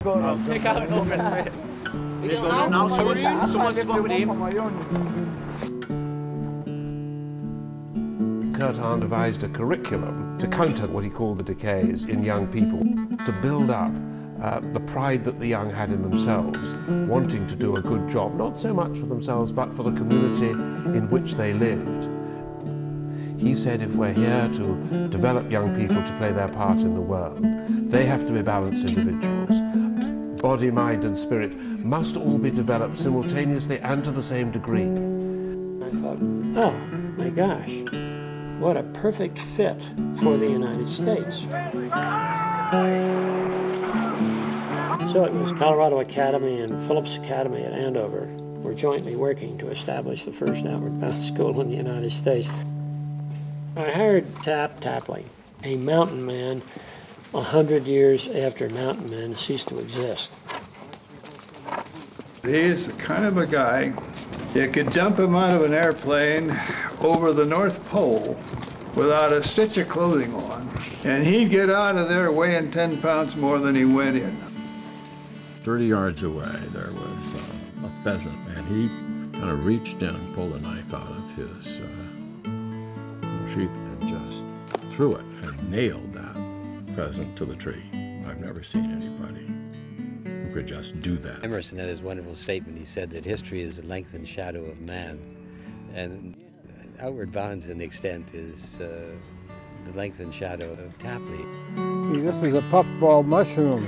Take out an open fist. Now someone's vomiting. Kurt Hahn devised a curriculum to counter what he called the decays in young people, to build up the pride that the young had in themselves, wanting to do a good job, not so much for themselves, but for the community in which they lived. He said if we're here to develop young people to play their part in the world, they have to be balanced individuals. Body, mind and spirit must all be developed simultaneously and to the same degree. I thought, oh my gosh, what a perfect fit for the United States. So it was Colorado Academy and Phillips Academy at Andover were jointly working to establish the first outward bound school in the United States. I hired Tapley, a mountain man, 100 years after mountain men ceased to exist. He's kind of a guy, you could dump him out of an airplane over the North Pole without a stitch of clothing on, and he'd get out of there weighing 10 pounds more than he went in. 30 yards away, there was a pheasant, and he kind of reached in and pulled a knife out of his sheath and just threw it and nailed that pheasant to the tree. I've never seen anybody who could just do that. Emerson had his wonderful statement. He said that history is the length and shadow of man, and Outward Bound to an extent is the length and shadow of Tapley. This is a puffball mushroom.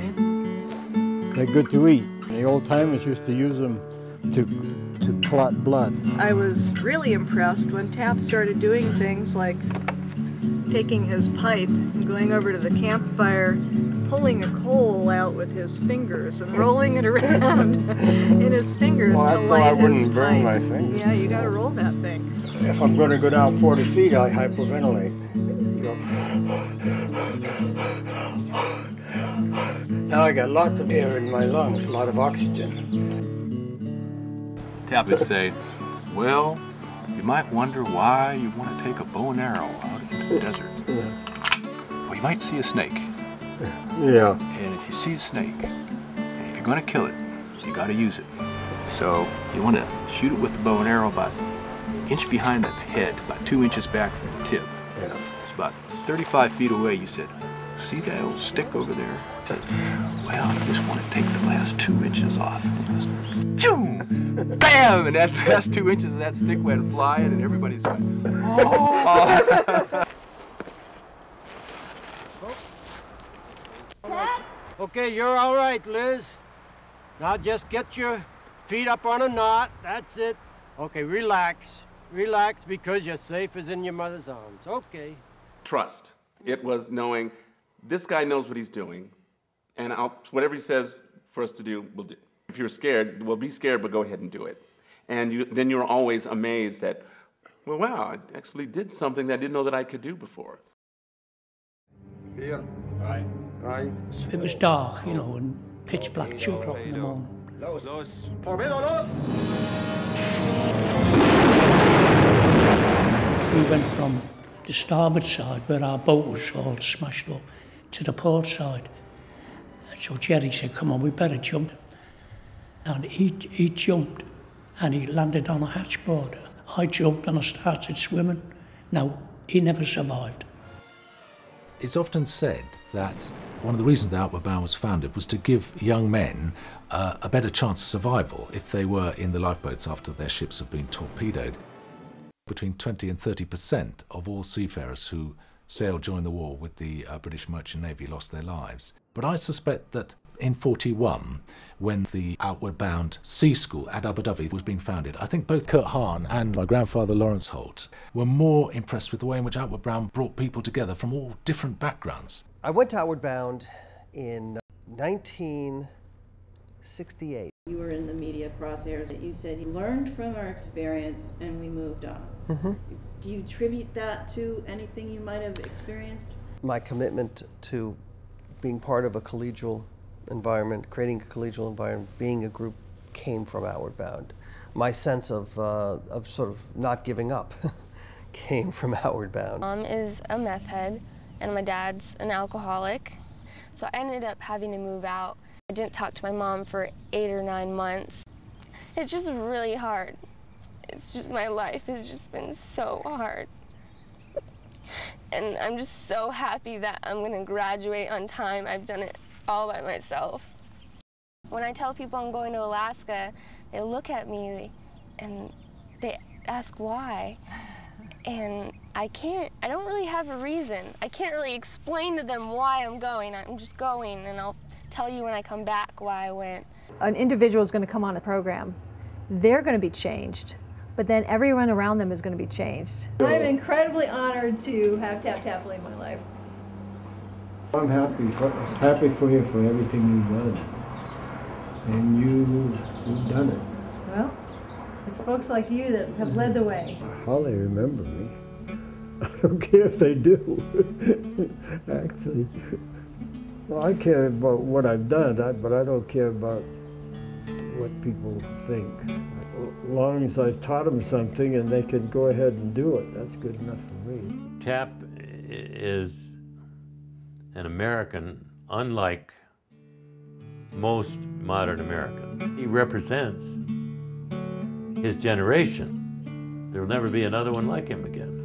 They're good to eat. The old-timers used to use them to clot blood. I was really impressed when Tap started doing things like taking his pipe and going over to the campfire, pulling a coal out with his fingers and rolling it around in his fingers to light his pipe. I wouldn't burn my fingers. Yeah, you got to roll that thing. If I'm going to go down 40 feet, I hyperventilate. You go. Now I got lots of air in my lungs, a lot of oxygen. Tap would say, well, you might wonder why you want to take a bow and arrow out into the desert. Well, you might see a snake. Yeah. And if you see a snake, and if you're going to kill it, you got to use it. So you want to shoot it with the bow and arrow about an inch behind the head, about 2 inches back from the tip. Yeah. It's about 35 feet away. You said, see that old stick over there? It says, well, you just want to take the last 2 inches off. And it goes, choom! Bam! And that last 2 inches of that stick went flying, and everybody's like, oh! Okay, you're all right, Liz. Now just get your feet up on a knot. That's it. Okay, relax. Relax, because you're safe as in your mother's arms. Okay. Trust. It was knowing this guy knows what he's doing, and whatever he says for us to do, we'll do. If you're scared, well, be scared, but go ahead and do it. And then you're always amazed that, well, wow, I actually did something that I didn't know that I could do before. Yeah. Right. It was dark, you know, and pitch black, 2 o'clock in the morning. We went from the starboard side, where our boat was all smashed up, to the port side. And so Jerry said, come on, we better jump. And he jumped, and he landed on a hatchboard. I jumped and I started swimming. No, he never survived. It's often said that one of the reasons the Outward Bound was founded was to give young men a better chance of survival if they were in the lifeboats after their ships have been torpedoed. Between 20 and 30% of all seafarers who sailed during the war with the British Merchant Navy lost their lives. But I suspect that in '41, when the Outward Bound Sea School at Abu Dhabi was being founded, I think both Kurt Hahn and my grandfather Lawrence Holt were more impressed with the way in which Outward Bound brought people together from all different backgrounds. I went to Outward Bound in 1968. You were in the media crosshairs. You said you learned from our experience and we moved on. Mm-hmm. Do you attribute that to anything you might have experienced? My commitment to being part of a collegial environment, creating a collegial environment, being a group, came from Outward Bound. My sense of sort of not giving up came from Outward Bound. Mom is a meth head and my dad's an alcoholic, so I ended up having to move out I didn't talk to my mom for 8 or 9 months. It's just really hard. It's just, my life has just been so hard. And I'm just so happy that I'm gonna graduate on time. I've done it all by myself. When I tell people I'm going to Alaska, they look at me and they ask why. And I don't really have a reason. I can't really explain to them why I'm going. I'm just going, and I'll tell you when I come back why I went. An individual is going to come on a program. They're going to be changed, but then everyone around them is going to be changed. I'm incredibly honored to have Tapley in my life. I'm happy for you for everything you've done. And you've done it. Well, it's folks like you that have led the way. How they remember me. I don't care if they do, actually. Well, I care about what I've done, but I don't care about what people think. As long as I taught them something and they can go ahead and do it, that's good enough for me. Tap is an American unlike most modern Americans. He represents his generation. There will never be another one like him again.